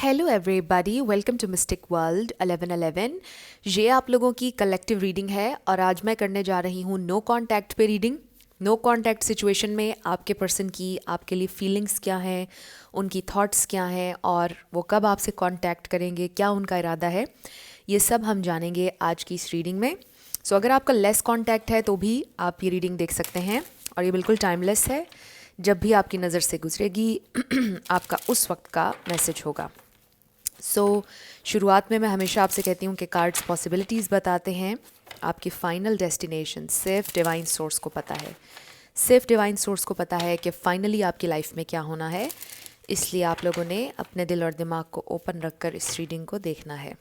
Hello everybody, welcome to Mystic World 1111। ये आप लोगों की कलेक्टिव रीडिंग है और आज मैं करने जा रही हूँ नो कांटेक्ट पे रीडिंग। नो कांटेक्ट सिचुएशन में आपके पर्सन की आपके लिए फीलिंग्स क्या हैं, उनकी थॉट्स क्या हैं और वो कब आपसे कांटेक्ट करेंगे, क्या उनका इरादा है, ये सब हम जानेंगे आज की इस रीडिंग में। सो अगर आपका लेस कांटेक्ट है तो भी आप ये रीडिंग देख सकते हैं और ये बिल्कुल टाइमलेस है। जब भी आपकी नज़र से गुजरेगी आपका उस वक्त का मैसेज होगा। शुरुआत में मैं हमेशा आपसे कहती हूँ कि कार्ड्स पॉसिबिलिटीज़ बताते हैं, आपकी फाइनल डेस्टिनेशन सिर्फ डिवाइन सोर्स को पता है। सिर्फ डिवाइन सोर्स को पता है कि फाइनली आपकी लाइफ में क्या होना है, इसलिए आप लोगों ने अपने दिल और दिमाग को ओपन रखकर इस रीडिंग को देखना है।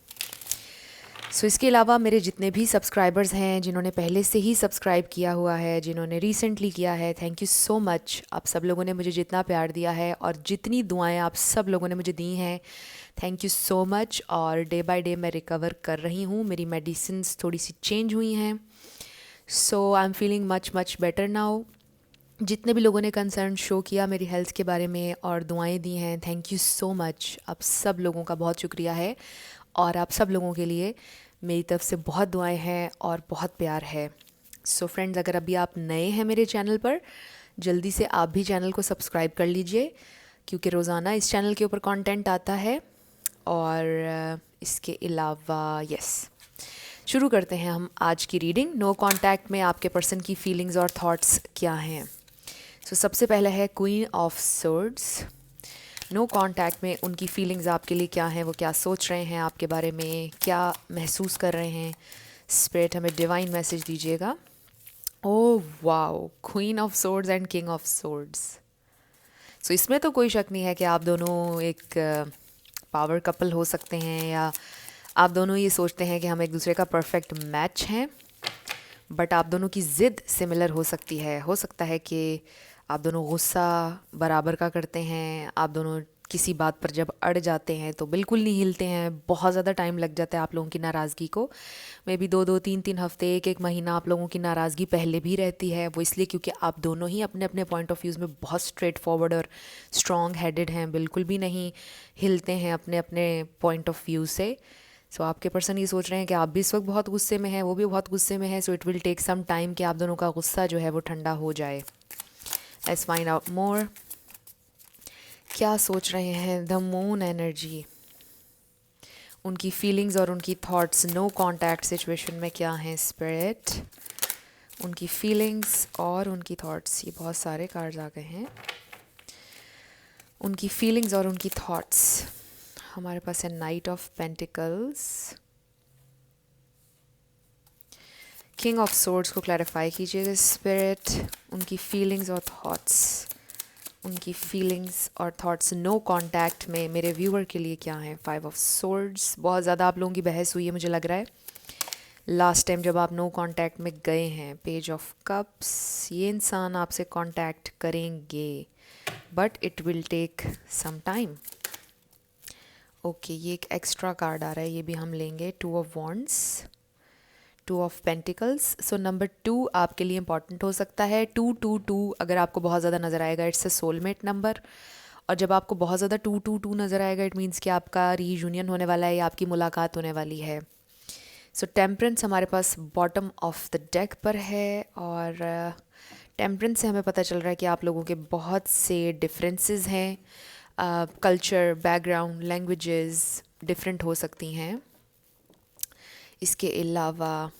इसके अलावा मेरे जितने भी सब्सक्राइबर्स हैं, जिन्होंने पहले से ही सब्सक्राइब किया हुआ है, जिन्होंने रिसेंटली किया है, थैंक यू सो मच। आप सब लोगों ने मुझे जितना प्यार दिया है और जितनी दुआएं आप सब लोगों ने मुझे दी हैं, थैंक यू सो मच। और डे बाय डे मैं रिकवर कर रही हूँ, मेरी मेडिसिन्स थोड़ी सी चेंज हुई हैं, so I am feeling much much better now. जितने भी लोगों ने कंसर्न शो किया मेरी हेल्थ के बारे में और दुआएं दी हैं, थैंक यू सो मच। आप सब लोगों का बहुत शुक्रिया है और आप सब लोगों के लिए मेरी तरफ से बहुत दुआएं हैं और बहुत प्यार है। फ्रेंड्स, अगर अभी आप नए हैं मेरे चैनल पर, जल्दी से आप भी चैनल को सब्सक्राइब कर लीजिए, क्योंकि रोज़ाना इस चैनल के ऊपर कंटेंट आता है। और इसके अलावा शुरू करते हैं हम आज की रीडिंग। नो कांटेक्ट में आपके पर्सन की फीलिंग्स और थॉट्स क्या हैं। सबसे पहले है queen of swords. No contact में उनकी फीलिंग्स आपके लिए क्या हैं, वो क्या सोच रहे हैं आपके बारे में, क्या महसूस कर रहे हैं। स्पिरिट हमें डिवाइन मैसेज दीजिएगा। Oh wow, queen of swords and king of swords. इसमें तो कोई शक नहीं है कि आप दोनों एक पावर कपल हो सकते हैं, या आप दोनों ये सोचते हैं कि हम एक दूसरे का परफेक्ट मैच हैं। बट आप दोनों की ज़िद सिमिलर हो सकती है। हो सकता है कि आप दोनों गुस्सा बराबर का करते हैं, आप दोनों किसी बात पर जब अड़ जाते हैं तो बिल्कुल नहीं हिलते हैं, बहुत ज़्यादा टाइम लग जाता है आप लोगों की नाराज़गी को। मे बी 2-2 3-3 हफ्ते, एक महीना आप लोगों की नाराज़गी पहले भी रहती है। वो इसलिए क्योंकि आप दोनों ही अपने अपने पॉइंट ऑफ व्यूज़ में बहुत स्ट्रेट फॉरवर्ड और स्ट्रॉन्ग हेडेड हैं, बिल्कुल भी नहीं हिलते हैं अपने अपने पॉइंट ऑफ व्यू से। आपके पर्सन ये सोच रहे हैं कि आप भी इस वक्त बहुत गुस्से में हैं, वो भी बहुत गुस्से में है। It will take some time कि आप दोनों का गुस्सा जो है वो ठंडा हो जाए। Let's find out more. क्या सोच रहे हैं द मून एनर्जी, उनकी फीलिंग्स और उनकी थॉट्स नो कांटेक्ट सिचुएशन में क्या हैं। स्पिरिट, उनकी फीलिंग्स और उनकी थॉट्स। ये बहुत सारे कार्ड्स आ गए हैं। उनकी फीलिंग्स और उनकी थॉट्स। हमारे पास है night of pentacles, king of swords को क्लैरिफाई कीजिएगा स्पिरिट। उनकी फीलिंग्स और थॉट्स, उनकी फीलिंग्स और थॉट्स नो कांटेक्ट में मेरे व्यूअर के लिए क्या है। 5 ऑफ सोर्ड्स। बहुत ज़्यादा आप लोगों की बहस हुई है मुझे लग रहा है लास्ट टाइम जब आप नो कांटेक्ट में गए हैं। Page of cups. ये इंसान आपसे कांटेक्ट करेंगे but it will take some time. Okay, ये एक एक्स्ट्रा कार्ड आ रहा है, ये भी हम लेंगे। 2 of wands, 2 of pentacles. Number 2 आपके लिए इंपॉर्टेंट हो सकता है। 222 अगर आपको बहुत ज़्यादा नज़र आएगा, इट्स अ सोलमेट नंबर। और जब आपको बहुत ज़्यादा 222 नज़र आएगा, इट मीन्स कि आपका रीयूनियन होने वाला है या आपकी मुलाकात होने वाली है। टेम्परेंस हमारे पास बॉटम ऑफ द डेक पर है और टेम्परेंस से हमें पता चल रहा है कि आप लोगों के बहुत से डिफरेंसेस हैं। कल्चर, बैकग्राउंड, लैंग्वेजेस डिफरेंट हो सकती हैं। इसके अलावा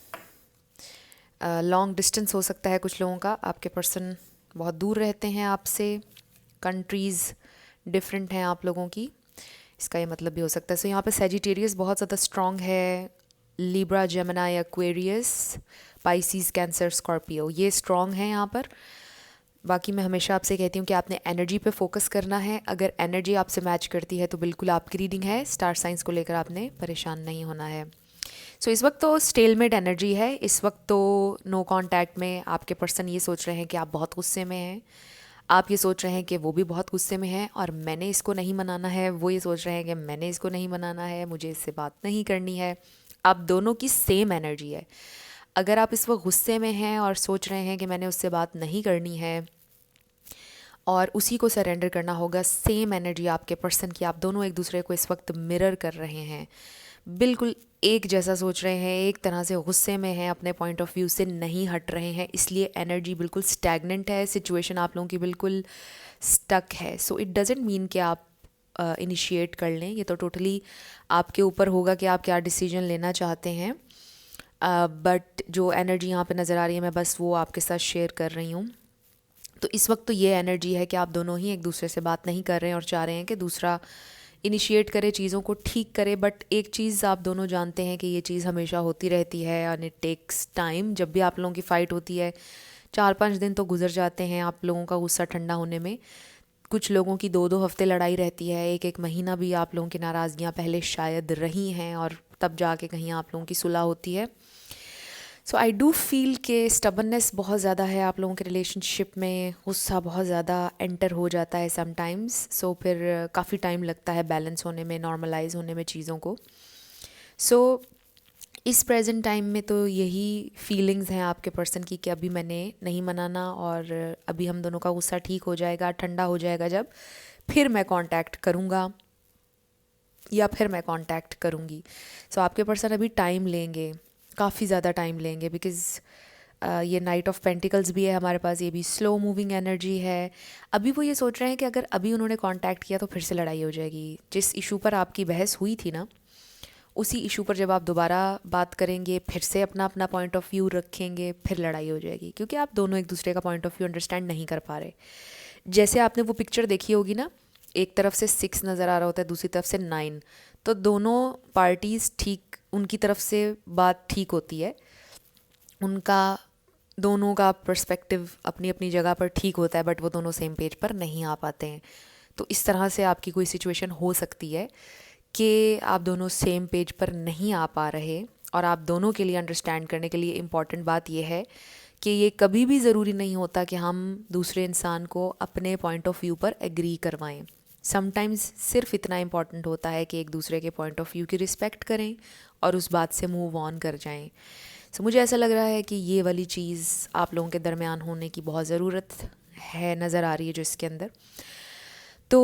लॉन्ग डिस्टेंस हो सकता है कुछ लोगों का। आपके पर्सन बहुत दूर रहते हैं आपसे, कंट्रीज़ डिफरेंट हैं आप लोगों की, इसका ये मतलब भी हो सकता है। यहाँ पे सेजिटेरियस बहुत ज़्यादा स्ट्रॉन्ग है। Libra, Gemini, Aquarius, Pisces, cancer, Scorpio, ये स्ट्रॉन्ग हैं यहाँ पर। बाकी मैं हमेशा आपसे कहती हूँ कि आपने एनर्जी पे फोकस करना है। अगर एनर्जी आपसे मैच करती है तो बिल्कुल आपकी रीडिंग है। स्टार साइंस को लेकर आपने परेशान नहीं होना है। इस वक्त तो स्टेलमेट एनर्जी है। इस वक्त तो नो कांटेक्ट में आपके पर्सन ये सोच रहे हैं कि आप बहुत गुस्से में हैं, आप ये सोच रहे हैं कि वो भी बहुत गुस्से में है और मैंने इसको नहीं मनाना है, वो ये सोच रहे हैं कि मैंने इसको नहीं मनाना है, मुझे इससे बात नहीं करनी है। आप दोनों की सेम एनर्जी है। अगर आप इस वक्त गुस्से में हैं और सोच रहे हैं कि मैंने उससे बात नहीं करनी है, और उसी को सरेंडर करना होगा। सेम एनर्जी आपके पर्सन की, आप दोनों एक दूसरे को इस वक्त मिरर कर रहे हैं, बिल्कुल एक जैसा सोच रहे हैं, एक तरह से गुस्से में हैं, अपने पॉइंट ऑफ व्यू से नहीं हट रहे हैं, इसलिए एनर्जी बिल्कुल स्टैगनेंट है, सिचुएशन आप लोगों की बिल्कुल स्टक है। सो इट डजेंट मीन कि आप इनिशिएट कर लें, ये तो टोटली आपके ऊपर होगा कि आप क्या डिसीजन लेना चाहते हैं। बट जो एनर्जी यहाँ पे नज़र आ रही है, मैं बस वो आपके साथ शेयर कर रही हूँ। तो इस वक्त तो ये एनर्जी है कि आप दोनों ही एक दूसरे से बात नहीं कर रहे हैं और चाह रहे हैं कि दूसरा इनिशिएट करे, चीज़ों को ठीक करे। बट एक चीज़ आप दोनों जानते हैं कि ये चीज़ हमेशा होती रहती है एंड इट टेक्स टाइम। जब भी आप लोगों की फ़ाइट होती है 4-5 दिन तो गुजर जाते हैं आप लोगों का गुस्सा ठंडा होने में। कुछ लोगों की 2-2 हफ्ते लड़ाई रहती है, 1-1 महीना भी आप लोगों की नाराज़गियाँ पहले शायद रही हैं और तब जाके कहीं आप लोगों की सुलह होती है। सो आई डू फील कि स्टबननेस बहुत ज़्यादा है आप लोगों के रिलेशनशिप में, गुस्सा बहुत ज़्यादा एंटर हो जाता है समटाइम्स। सो फिर काफ़ी टाइम लगता है बैलेंस होने में, नॉर्मलाइज होने में चीज़ों को। सो इस प्रेजेंट टाइम में तो यही फीलिंग्स हैं आपके पर्सन की कि अभी मैंने नहीं मनाना और अभी हम दोनों का गुस्सा ठीक हो जाएगा, ठंडा हो जाएगा जब, फिर मैं कांटेक्ट करूँगा या फिर मैं कांटेक्ट करूँगी। सो आपके पर्सन अभी टाइम लेंगे, काफ़ी ज़्यादा टाइम लेंगे, बिकॉज़ ये नाइट ऑफ पेंटिकल्स भी है हमारे पास, ये भी स्लो मूविंग एनर्जी है। अभी वो ये सोच रहे हैं कि अगर अभी उन्होंने कांटेक्ट किया तो फिर से लड़ाई हो जाएगी। जिस इशू पर आपकी बहस हुई थी ना, उसी इशू पर जब आप दोबारा बात करेंगे, फिर से अपना अपना पॉइंट ऑफ व्यू रखेंगे, फिर लड़ाई हो जाएगी, क्योंकि आप दोनों एक दूसरे का पॉइंट ऑफ व्यू अंडरस्टैंड नहीं कर पा रहे। जैसे आपने वो पिक्चर देखी होगी ना, एक तरफ से 6 नज़र आ रहा होता है, दूसरी तरफ से 9, तो दोनों पार्टीज़ ठीक, उनकी तरफ से बात ठीक होती है, उनका दोनों का पर्सपेक्टिव अपनी अपनी जगह पर ठीक होता है, बट वो दोनों सेम पेज पर नहीं आ पाते हैं। तो इस तरह से आपकी कोई सिचुएशन हो सकती है कि आप दोनों सेम पेज पर नहीं आ पा रहे, और आप दोनों के लिए अंडरस्टैंड करने के लिए इम्पॉर्टेंट बात यह है कि ये कभी भी ज़रूरी नहीं होता कि हम दूसरे इंसान को अपने पॉइंट ऑफ व्यू पर एग्री करवाएं। समटाइम्स सिर्फ इतना इम्पॉर्टेंट होता है कि एक दूसरे के पॉइंट ऑफ व्यू की रिस्पेक्ट करें और उस बात से मूव ऑन कर जाएं। सो मुझे ऐसा लग रहा है कि ये वाली चीज़ आप लोगों के दरमियान होने की बहुत ज़रूरत है, नज़र आ रही है जो इसके अंदर। तो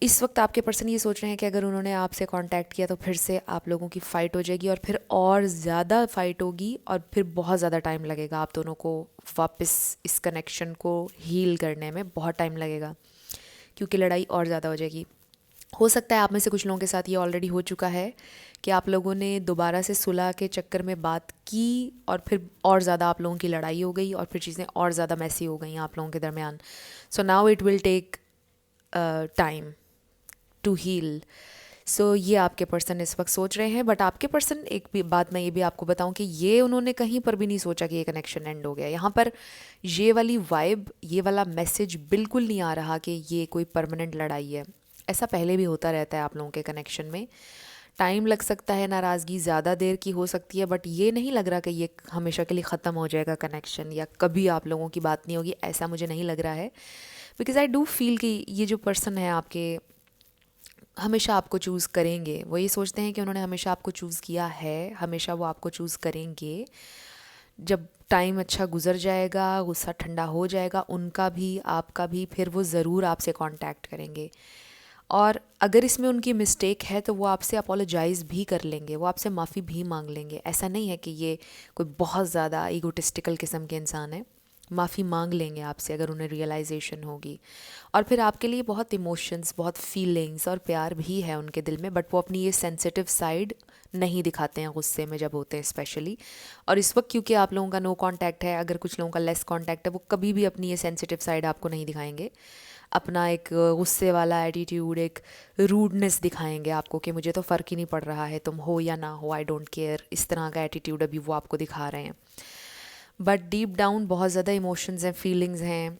इस वक्त आपके पर्सन ये सोच रहे हैं कि अगर उन्होंने आपसे कांटेक्ट किया तो फिर से आप लोगों की फ़ाइट हो जाएगी और फिर और ज़्यादा फ़ाइट होगी और फिर बहुत ज़्यादा टाइम लगेगा आप दोनों को वापस इस कनेक्शन को हील करने में, बहुत टाइम लगेगा, क्योंकि लड़ाई और ज़्यादा हो जाएगी। हो सकता है आप में से कुछ लोगों के साथ ये ऑलरेडी हो चुका है कि आप लोगों ने दोबारा से सुलह के चक्कर में बात की और फिर और ज़्यादा आप लोगों की लड़ाई हो गई और फिर चीज़ें और ज़्यादा मैसी हो गई आप लोगों के दरमियान। So now it will take time to heal. So ये आपके पर्सन इस वक्त सोच रहे हैं। बट आपके पर्सन, एक भी बात मैं ये भी आपको बताऊं कि ये उन्होंने कहीं पर भी नहीं सोचा कि ये कनेक्शन एंड हो गया। यहाँ पर ये वाली वाइब, ये वाला मैसेज बिल्कुल नहीं आ रहा कि ये कोई परमानेंट लड़ाई है। ऐसा पहले भी होता रहता है आप लोगों के कनेक्शन में, टाइम लग सकता है, नाराज़गी ज़्यादा देर की हो सकती है, बट ये नहीं लग रहा कि ये हमेशा के लिए ख़त्म हो जाएगा कनेक्शन या कभी आप लोगों की बात नहीं होगी, ऐसा मुझे नहीं लग रहा है। बिकॉज़ आई डू फील कि ये जो पर्सन है आपके हमेशा आपको चूज़ करेंगे। वो ये सोचते हैं कि उन्होंने हमेशा आपको चूज़ किया है, हमेशा वो आपको चूज़ करेंगे। जब टाइम अच्छा गुजर जाएगा, गुस्सा ठंडा हो जाएगा, उनका भी आपका भी, फिर वो ज़रूर आपसे कांटेक्ट करेंगे। और अगर इसमें उनकी मिस्टेक है तो वो आपसे अपोलोजाइज़ भी कर लेंगे, वो आपसे माफ़ी भी मांग लेंगे। ऐसा नहीं है कि ये कोई बहुत ज़्यादा ईगोटिस्टिकल किस्म के इंसान है, माफ़ी मांग लेंगे आपसे अगर उन्हें रियलाइजेशन होगी। और फिर आपके लिए बहुत इमोशंस, बहुत फीलिंग्स और प्यार भी है उनके दिल में, बट वो अपनी ये सेंसिटिव साइड नहीं दिखाते हैं गुस्से में जब होते हैं स्पेशली। और इस वक्त क्योंकि आप लोगों का नो कांटेक्ट है, अगर कुछ लोगों का लेस कांटेक्ट है, वो कभी भी अपनी ये सेंसिटिव साइड आपको नहीं दिखाएंगे। अपना एक गुस्से वाला एटीट्यूड, एक रूडनेस दिखाएंगे आपको कि मुझे तो फ़र्क ही नहीं पड़ रहा है, तुम हो या ना हो, आई डोंट केयर, इस तरह का एटीट्यूड अभी वो आपको दिखा रहे हैं। बट डीप डाउन बहुत ज़्यादा इमोशंस हैं, फीलिंग्स हैं,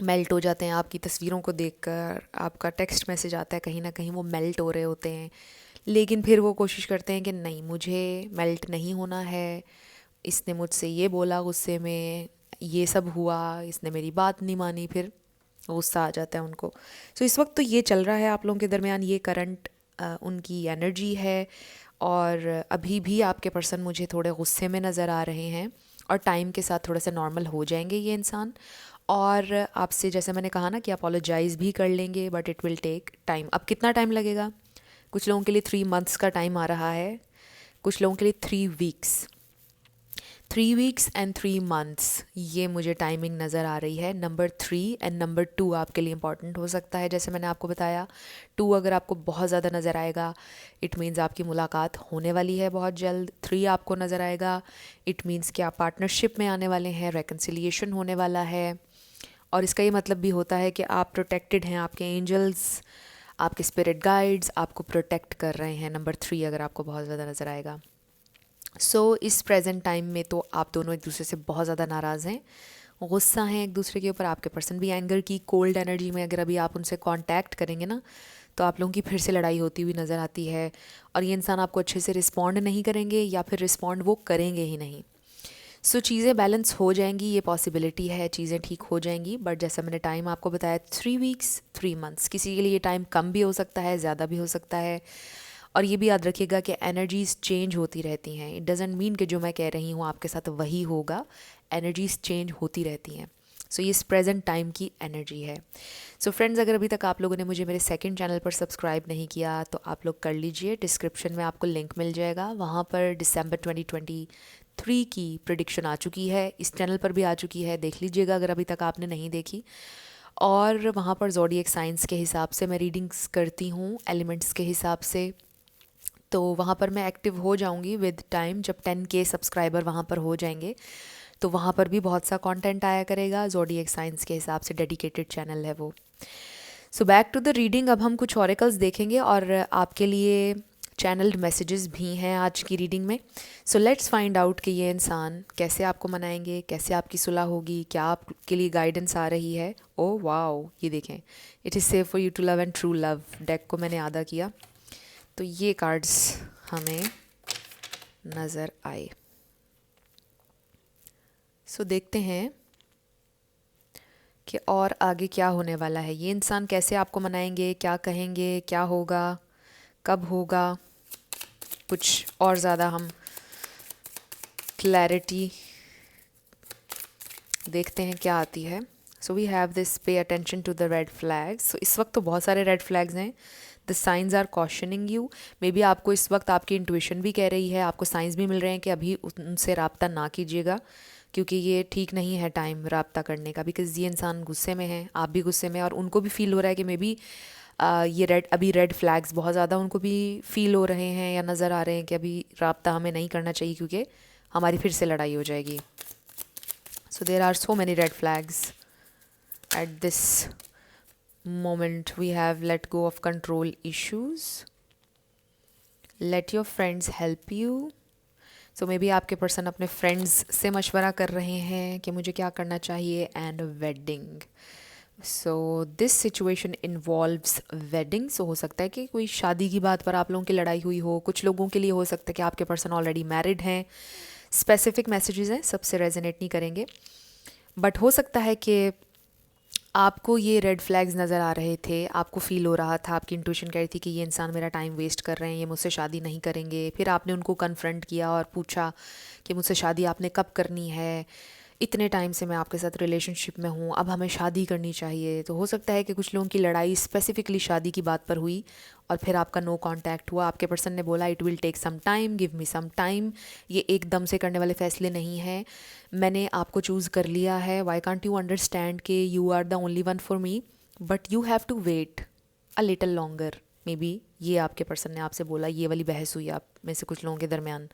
मेल्ट हो जाते हैं आपकी तस्वीरों को देखकर। आपका टेक्स्ट मैसेज आता है, कहीं ना कहीं वो मेल्ट हो रहे होते हैं, लेकिन फिर वो कोशिश करते हैं कि नहीं, मुझे मेल्ट नहीं होना है, इसने मुझसे ये बोला गुस्से में, ये सब हुआ, इसने मेरी बात नहीं मानी, फिर गुस्सा आ जाता है उनको। सो इस वक्त तो ये चल रहा है आप लोगों के दरमियान, ये करंट उनकी एनर्जी है। और अभी भी आपके पर्सन मुझे थोड़े गुस्से में नज़र आ रहे हैं और टाइम के साथ थोड़ा सा नॉर्मल हो जाएंगे ये इंसान, और आपसे जैसे मैंने कहा ना कि अपोलोजाइज़ भी कर लेंगे, but it will take time. अब कितना टाइम लगेगा? कुछ लोगों के लिए 3 मंथ्स का टाइम आ रहा है, कुछ लोगों के लिए 3 वीक्स। 3 वीक्स एंड 3 मंथ्स, ये मुझे टाइमिंग नज़र आ रही है। नंबर 3 एंड नंबर 2 आपके लिए इंपॉर्टेंट हो सकता है, जैसे मैंने आपको बताया। 2 अगर आपको बहुत ज़्यादा नज़र आएगा, इट मीन्स आपकी मुलाकात होने वाली है बहुत जल्द। 3 आपको नज़र आएगा, इट मीन्स कि आप पार्टनरशिप में आने वाले हैं, रेकन्सिलिएशन होने वाला है। और इसका ये मतलब भी होता है कि आप प्रोटेक्टेड हैं, आपके एंजल्स, आपके स्पिरिट गाइड्स आपको प्रोटेक्ट कर रहे हैं। नंबर 3 अगर आपको बहुत ज़्यादा नज़र आएगा। इस प्रेजेंट टाइम में तो आप दोनों एक दूसरे से बहुत ज़्यादा नाराज़ हैं, गुस्सा हैं एक दूसरे के ऊपर। आपके पर्सन भी एंगर की कोल्ड एनर्जी में, अगर अभी आप उनसे कांटेक्ट करेंगे ना, तो आप लोगों की फिर से लड़ाई होती हुई नज़र आती है। और ये इंसान आपको अच्छे से रिस्पॉन्ड नहीं करेंगे, या फिर रिस्पॉन्ड वो करेंगे ही नहीं। चीज़ें बैलेंस हो जाएंगी, ये पॉसिबिलिटी है, चीज़ें ठीक हो जाएंगी। बट जैसा मैंने टाइम आपको बताया, 3 वीक्स 3 मंथ्स, किसी के लिए ये टाइम कम भी हो सकता है, ज़्यादा भी हो सकता है। और ये भी याद रखिएगा कि एनर्जीज़ चेंज होती रहती हैं। इट डजेंट मीन कि जो मैं कह रही हूँ आपके साथ वही होगा, एनर्जीज़ चेंज होती रहती हैं। ये इस प्रेजेंट टाइम की एनर्जी है। फ्रेंड्स, अगर अभी तक आप लोगों ने मुझे मेरे सेकंड चैनल पर सब्सक्राइब नहीं किया तो आप लोग कर लीजिए। डिस्क्रिप्शन में आपको लिंक मिल जाएगा, वहाँ पर दिसंबर 2023 की प्रिडिक्शन आ चुकी है, इस चैनल पर भी आ चुकी है, देख लीजिएगा अगर अभी तक आपने नहीं देखी। और वहाँ पर ज़ोडिएक साइंस के हिसाब से मैं रीडिंग्स करती हूँ, एलिमेंट्स के हिसाब से। तो वहाँ पर मैं एक्टिव हो जाऊँगी विद टाइम, जब 10K सब्सक्राइबर वहाँ पर हो जाएंगे तो वहाँ पर भी बहुत सा कंटेंट आया करेगा। ज़ोडिएक साइंस के हिसाब से डेडिकेटेड चैनल है वो। Back to the reading. अब हम कुछ ऑरेकल्स देखेंगे और आपके लिए चैनल्ड मैसेजेस भी हैं आज की रीडिंग में। लेट्स फाइंड आउट कि ये इंसान कैसे आपको मनाएंगे, कैसे आपकी सुलह होगी, क्या आपके लिए गाइडेंस आ रही है। ओ वाओ, ये देखें, it is safe for you to love and true love. Deck को मैंने आधा किया, तो ये कार्ड्स हमें नज़र आए। देखते हैं कि और आगे क्या होने वाला है। ये इंसान कैसे आपको मनाएंगे, क्या कहेंगे, क्या होगा, कब होगा, कुछ और ज़्यादा हम क्लैरिटी देखते हैं क्या आती है। We have this, pay attention to the red flags. इस वक्त तो बहुत सारे रेड फ्लैग्स हैं। The signs are cautioning you. Maybe आपको इस वक्त आपकी इंट्यूशन भी कह रही है, आपको साइंस भी मिल रहे हैं कि अभी उनसे रब्ता ना कीजिएगा, क्योंकि ये ठीक नहीं है टाइम रब्ता करने का। बिकॉज ये इंसान गुस्से में है, आप भी गुस्से में, और उनको भी फील हो रहा है कि मे बी ये रेड फ्लैग्स बहुत ज़्यादा उनको भी फील हो रहे हैं या नज़र आ रहे हैं कि अभी रब्ता हमें नहीं करना चाहिए, क्योंकि हमारी फिर से लड़ाई हो जाएगी। There are so many red flags at this moment. We have let go of control issues. Let your friends help you. May be आपके पर्सन अपने फ्रेंड्स से मशवरा कर रहे हैं कि मुझे क्या करना चाहिए। And wedding, this situation involves wedding. हो सकता है कि कोई शादी की बात पर आप लोगों की लड़ाई हुई हो। कुछ लोगों के लिए हो सकता है कि आपके पर्सन ऑलरेडी मैरिड हैं। स्पेसिफिक मैसेजेस हैं, सबसे रेजोनेट नहीं करेंगे, बट हो सकता है कि आपको ये रेड फ्लैग्स नज़र आ रहे थे, आपको फ़ील हो रहा था, आपकी इंट्यूशन कह रही थी कि ये इंसान मेरा टाइम वेस्ट कर रहे हैं, ये मुझसे शादी नहीं करेंगे। फिर आपने उनको कन्फ्रंट किया और पूछा कि मुझसे शादी आपने कब करनी है, इतने टाइम से मैं आपके साथ रिलेशनशिप में हूँ, अब हमें शादी करनी चाहिए। तो हो सकता है कि कुछ लोगों की लड़ाई स्पेसिफिकली शादी की बात पर हुई और फिर आपका नो कांटेक्ट हुआ। आपके पर्सन ने बोला it will take some time, give me some time. ये एकदम से करने वाले फैसले नहीं हैं, मैंने आपको चूज़ कर लिया है। वाई कांट यू अंडरस्टैंड कि you are the only one for me, but you have to wait a little longer. Maybe ये आपके पर्सन ने आपसे बोला, ये वाली बहस हुई आप में से कुछ लोगों के दरमियान।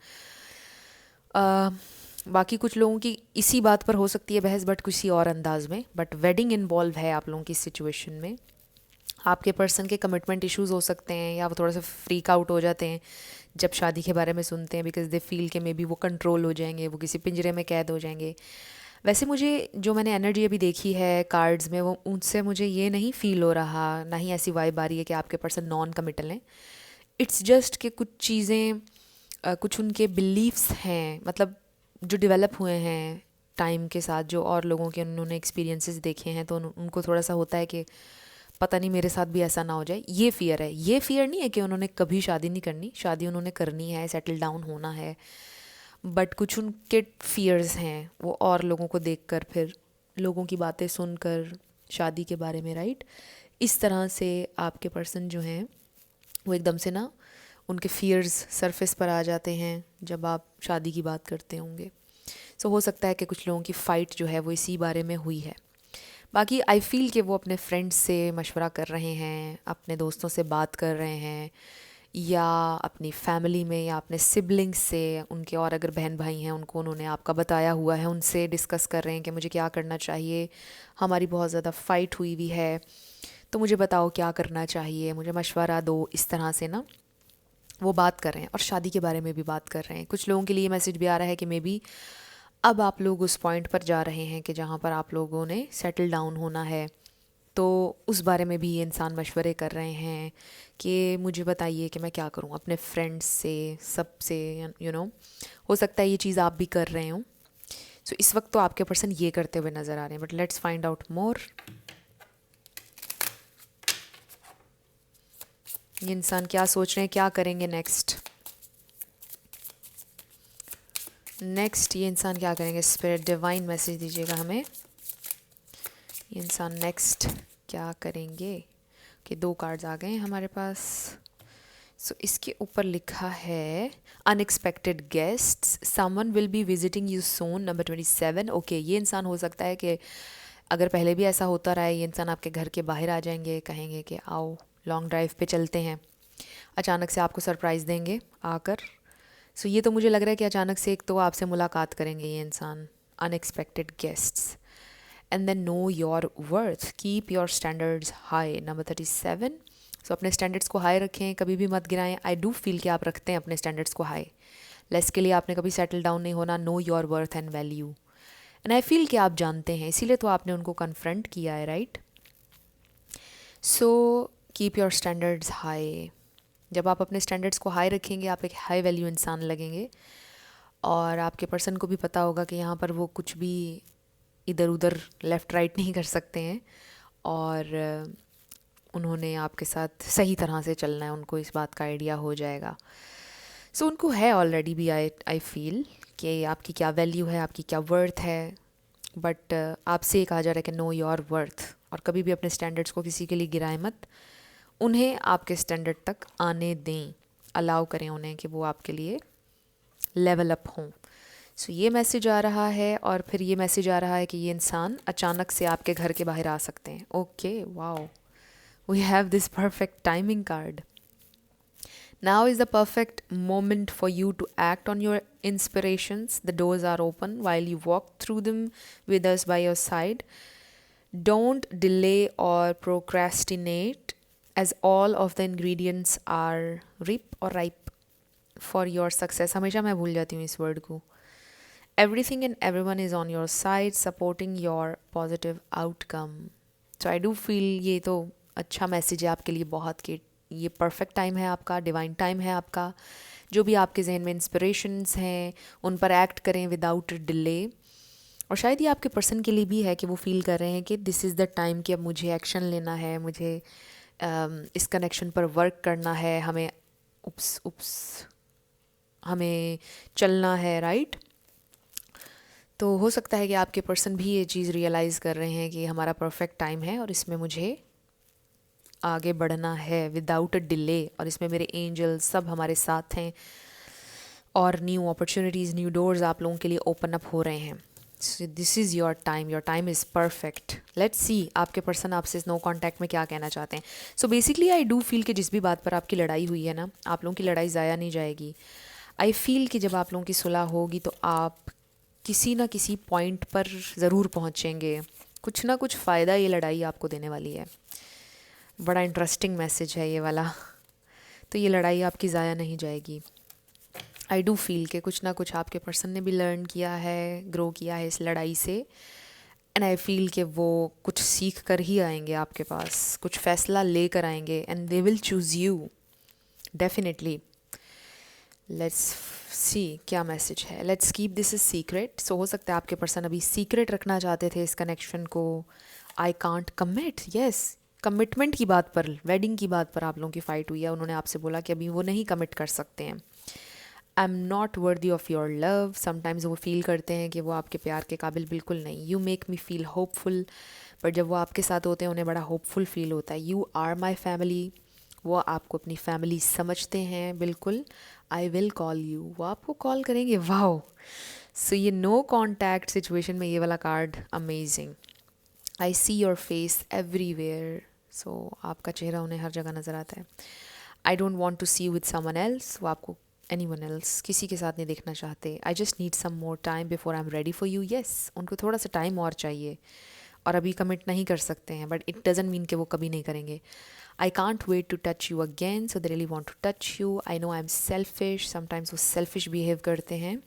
बाकी कुछ लोगों की इसी बात पर हो सकती है बहस, बट किसी और अंदाज में। बट वेडिंग इन्वॉल्व है आप लोगों की सिचुएशन में। आपके पर्सन के कमिटमेंट इश्यूज हो सकते हैं, या वो थोड़ा सा फ्रीक आउट हो जाते हैं जब शादी के बारे में सुनते हैं, बिकॉज दे फील के मे बी वो कंट्रोल हो जाएंगे, वो किसी पिंजरे में कैद हो जाएंगे। वैसे मुझे जो मैंने एनर्जी अभी देखी है कार्ड्स में, वो उनसे मुझे ये नहीं फील हो रहा, ना ही ऐसी वाइब आ रही है कि आपके पर्सन नॉन कमिटल हैं। इट्स जस्ट कि कुछ चीज़ें, कुछ उनके बिलीव्स हैं, मतलब जो डेवलप हुए हैं टाइम के साथ, जो और लोगों के उन्होंने एक्सपीरियंसेस देखे हैं, तो उनको थोड़ा सा होता है कि पता नहीं मेरे साथ भी ऐसा ना हो जाए। ये फियर है। ये फियर नहीं है कि उन्होंने कभी शादी नहीं करनी, शादी उन्होंने करनी है, सेटल डाउन होना है, बट कुछ उनके फियर्स हैं, वो और लोगों को देखकर फिर लोगों की बातें सुनकर शादी के बारे में, राइट। इस तरह से आपके पर्सन जो हैं वो एकदम से ना उनके फियर्स सरफेस पर आ जाते हैं जब आप शादी की बात करते होंगे। सो हो सकता है कि कुछ लोगों की फ़ाइट जो है वो इसी बारे में हुई है। बाकी आई फील कि वो अपने फ्रेंड्स से मशवरा कर रहे हैं, अपने दोस्तों से बात कर रहे हैं, या अपनी फैमिली में या अपने सिबलिंग्स से, उनके और अगर बहन भाई हैं उनको उन्होंने आपका बताया हुआ है, उनसे डिस्कस कर रहे हैं कि मुझे क्या करना चाहिए, हमारी बहुत ज़्यादा फ़ाइट हुई हुई है, तो मुझे बताओ क्या करना चाहिए, मुझे मशवरा दो। इस तरह से ना वो बात कर रहे हैं और शादी के बारे में भी बात कर रहे हैं। कुछ लोगों के लिए मैसेज भी आ रहा है कि मे बी अब आप लोग उस पॉइंट पर जा रहे हैं कि जहाँ पर आप लोगों ने सेटल डाउन होना है, तो उस बारे में भी ये इंसान मशवरे कर रहे हैं कि मुझे बताइए कि मैं क्या करूं, अपने फ्रेंड्स से, सबसे, हो सकता है ये चीज़ आप भी कर रहे हो। सो इस वक्त तो आपके पर्सन ये करते हुए नज़र आ रहे हैं, but let's find out more. ये इंसान क्या सोच रहे हैं, क्या करेंगे नेक्स्ट। ये इंसान क्या करेंगे, स्पिरिट डिवाइन मैसेज दीजिएगा हमें। ये इंसान नेक्स्ट क्या करेंगे कि 2 कार्ड्स आ गए हैं हमारे पास। सो इसके ऊपर लिखा है unexpected guests, someone will be visiting you soon, number 27। Okay, ये इंसान हो सकता है कि अगर पहले भी ऐसा होता रहा है, ये इंसान आपके घर के बाहर आ जाएंगे, कहेंगे कि आओ लॉन्ग ड्राइव पे चलते हैं, अचानक से आपको सरप्राइज़ देंगे आकर। सो ये तो मुझे लग रहा है कि अचानक से एक तो आपसे मुलाकात करेंगे ये इंसान, unexpected guests. And then know your worth, keep your standards high, number 37। सो अपने स्टैंडर्ड्स को हाई रखें, कभी भी मत गिराएं। आई डू फील कि आप रखते हैं अपने स्टैंडर्ड्स को हाई। लेस के लिए आपने कभी सेटल डाउन नहीं होना। No your worth and value, and I feel कि आप जानते हैं, इसीलिए तो आपने उनको कन्फ्रंट किया है, right. So keep your standards high. जब आप अपने स्टैंडर्ड्स को हाई रखेंगे, आप एक हाई वैल्यू इंसान लगेंगे, और आपके पर्सन को भी पता होगा कि यहाँ पर वो कुछ भी इधर उधर लेफ़्ट राइट नहीं कर सकते हैं, और उन्होंने आपके साथ सही तरह से चलना है, उनको इस बात का आइडिया हो जाएगा। सो उनको है ऑलरेडी भी, आई फील कि आपकी क्या वैल्यू है, आपकी क्या वर्थ है। बट आपसे कहा जा रहा है कि नो योर वर्थ, और कभी भी अपने स्टैंडर्ड्स को किसी के लिए गिराए मत, उन्हें आपके स्टैंडर्ड तक आने दें, अलाउ करें उन्हें कि वो आपके लिए लेवल अप हों। सो ये मैसेज आ रहा है, और फिर ये मैसेज आ रहा है कि ये इंसान अचानक से आपके घर के बाहर आ सकते हैं। Okay, wow, we have this perfect timing card. Now is the perfect moment for you to act on your inspirations. The doors are open while you walk through them with us by your side. Don't delay or procrastinate, as all of the ingredients are ripe for your success. हमेशा मैं भूल जाती हूँ इस word को। Everything and everyone is on your side, supporting your positive outcome. So I do feel ये तो अच्छा मैसेज है आपके लिए बहुत, कि ये परफेक्ट टाइम है आपका, डिवाइन टाइम है आपका। जो भी आपके जहन में इंस्पिरेशंस हैं उन पर एक्ट करें विदाउट डिले। और शायद ये आपके पर्सन के लिए भी है कि वो फील कर रहे हैं कि दिस इज़ द टाइम कि अब मुझे एक्शन लेना है, मुझे इस कनेक्शन पर वर्क करना है, हमें चलना है, राइट। तो हो सकता है कि आपके पर्सन भी ये चीज़ रियलाइज़ कर रहे हैं कि हमारा परफेक्ट टाइम है और इसमें मुझे आगे बढ़ना है विदाउट अ डिले, और इसमें मेरे एंजल्स सब हमारे साथ हैं, और न्यू अपॉर्चुनिटीज़, न्यू डोर्स आप लोगों के लिए ओपन अप हो रहे हैं। सो this is your time is perfect. Let's see आपके पर्सन आपसे नो कॉन्टैक्ट में क्या कहना चाहते हैं। So basically I do feel कि जिस भी बात पर आपकी लड़ाई हुई है ना, आप लोगों की लड़ाई ज़ाया नहीं जाएगी। आई फील कि जब आप लोगों की सुलह होगी तो आप किसी ना किसी पॉइंट पर ज़रूर पहुँचेंगे, कुछ ना कुछ फ़ायदा ये लड़ाई आपको देने वाली है। बड़ा इंटरेस्टिंग मैसेज है ये वाला। तो ये लड़ाई आपकी ज़ाया नहीं जाएगी। आई डू फील कि कुछ ना कुछ आपके पर्सन ने भी लर्न किया है, ग्रो किया है इस लड़ाई से, एंड आई फील कि वो कुछ सीख कर ही आएंगे आपके पास, कुछ फ़ैसला लेकर आएंगे, and they will choose you definitely. Let's see क्या मैसेज है। Let's keep this is secret. So हो सकता है आपके पर्सन अभी सीक्रेट रखना चाहते थे इस कनेक्शन को। I can't commit, yes, commitment की बात पर, वेडिंग की बात पर आप लोगों की फ़ाइट हुई है। उन्होंने आपसे बोला कि अभी वो नहीं कमिट कर सकते हैं। आई am not worthy of your love, sometimes वो फील करते हैं कि वो आपके प्यार के काबिल बिल्कुल नहीं. You make me feel hopeful, पर जब वो आपके साथ होते हैं उन्हें बड़ा होपफुल फील होता है. यू आर माई फैमिली, वो आपको अपनी फैमिली समझते हैं बिल्कुल. आई विल कॉल यू, वो आपको कॉल करेंगे. वाओ. सो ये नो कॉन्टैक्ट सिचुएशन में ये वाला card amazing. I see your face everywhere, so आपका चेहरा उन्हें हर जगह नज़र आता है. I don't want to see you with someone else, वो आपको एनीवन एल्स किसी के साथ नहीं देखना चाहते. I just need some more time before I am ready for you. Yes, उनको थोड़ा सा टाइम और चाहिए और अभी कमिट नहीं कर सकते हैं, बट इट डजेंट मीन कि वो कभी नहीं करेंगे. I can't wait to touch you again, so they really want to touch you. I know I am selfish, sometimes वो सेल्फिश बिहेव करते हैं.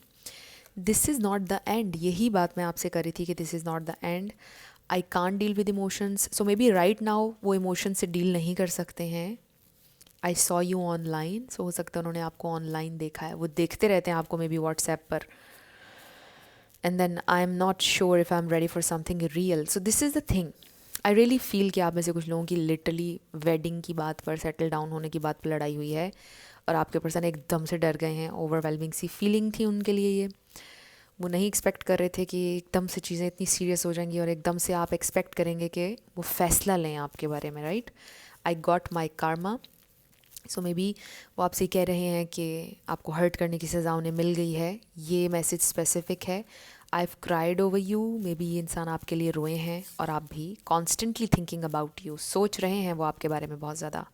This is not the end, यही बात मैं आपसे कर रही थी कि this is not the end. I can't deal with emotions, so maybe right now वो इमोशन से डील नहीं कर सकते हैं. आई सॉ यू ऑनलाइन, सो हो सकता है उन्होंने आपको ऑनलाइन देखा है, वो देखते रहते हैं आपको मे बी व्हाट्सएप पर. And then I am not sure if I am ready for something real. So this is the thing. I really feel कि आप में से कुछ लोगों की लिटरली वेडिंग की बात पर, सेटल डाउन होने की बात पर लड़ाई हुई है और आपके पर्सन एकदम से डर गए हैं. ओवरवेलमिंग सी फीलिंग थी उनके लिए ये. वो नहीं एक्सपेक्ट कर रहे थे कि एकदम से चीज़ें इतनी सीरियस हो जाएंगी और एकदम से आप एक्सपेक्ट करेंगे कि वो फैसला लें आपके बारे में. Right. I got my Karma. So may be वो आपसे कह रहे हैं कि आपको हर्ट करने की सज़ा उन्हें मिल गई है. ये मैसेज स्पेसिफिक है. I have cried over you, maybe ये इंसान आपके लिए रोए हैं और आप भी कॉन्स्टेंटली थिंकिंग अबाउट यू, सोच रहे हैं वो आपके बारे में बहुत ज़्यादा.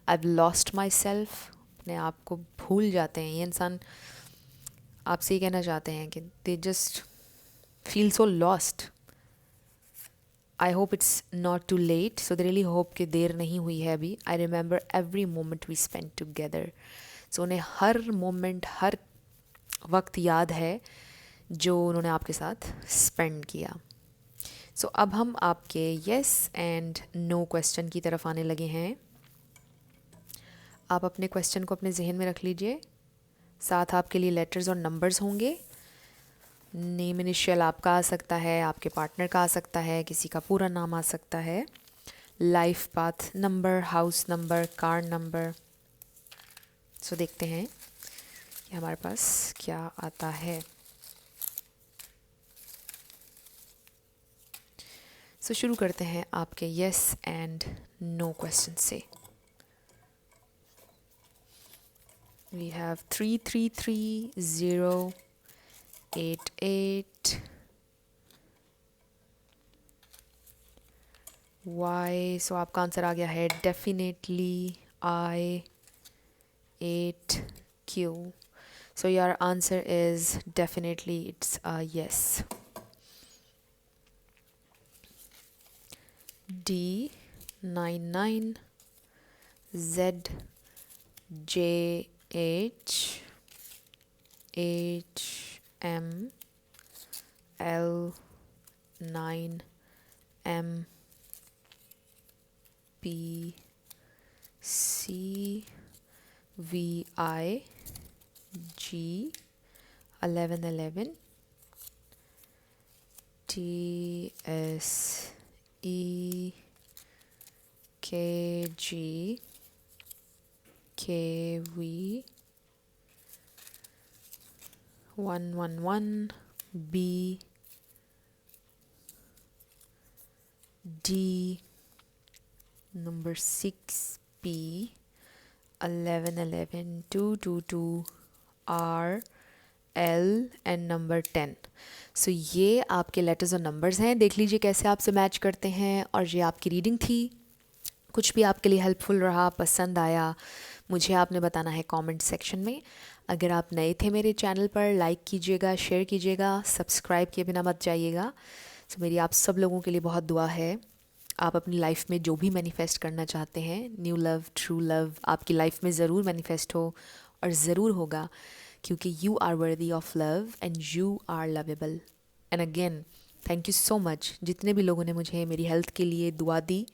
I have lost my self, अपने आप को भूल जाते हैं ये इंसान. आपसे ये कहना चाहते हैं कि they just feel so lost. I hope it's not too late, so they really hope कि देर नहीं हुई है अभी. I remember every moment we spend together, so उन्हें हर मोमेंट, हर वक्त याद है जो उन्होंने आपके साथ स्पेंड किया. सो अब हम आपके येस एंड नो क्वेश्चन की तरफ आने लगे हैं. आप अपने क्वेश्चन को अपने जहन में रख लीजिए. साथ आपके लिए लेटर्स और नंबर्स होंगे. नेम इनिशियल आपका आ सकता है, आपके पार्टनर का आ सकता है, किसी का पूरा नाम आ सकता है. Life path number, house number, car number. So देखते हैं कि हमारे पास क्या आता है. सो शुरू करते हैं आपके येस एंड नो क्वेश्चन से. We have 333088. Y, so आपका आंसर आ गया है definitely I8Q. So your answer is definitely it's a yes. HML9MPCVIG1111 TSEKG111B D number 6P 1111 222 R L and number 10. सो ये आपके लेटर्स और नंबर्स हैं. देख लीजिए कैसे आपसे मैच करते हैं. और ये आपकी रीडिंग थी. कुछ भी आपके लिए हेल्पफुल रहा, पसंद आया, मुझे आपने बताना है कमेंट सेक्शन में. अगर आप नए थे मेरे चैनल पर, लाइक कीजिएगा, शेयर कीजिएगा, सब्सक्राइब किए बिना मत जाइएगा. सो मेरी आप सब लोगों के लिए बहुत दुआ है. आप अपनी लाइफ में जो भी मैनिफेस्ट करना चाहते हैं, न्यू लव, ट्रू लव, आपकी लाइफ में ज़रूर मैनिफेस्ट हो और ज़रूर होगा, क्योंकि you are worthy of love and you are lovable. And again thank you so much जितने भी लोगों ने मुझे मेरी हेल्थ के लिए दुआ दी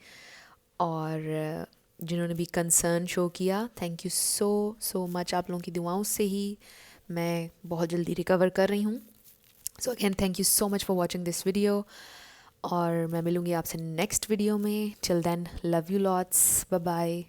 और जिन्होंने भी कंसर्न शो किया. Thank you so much. आप लोगों की दुआओं से ही मैं बहुत जल्दी रिकवर कर रही हूँ. So again thank you so much for watching this video. और मैं मिलूँगी आपसे नेक्स्ट वीडियो में. Till then love you lots. Bye bye.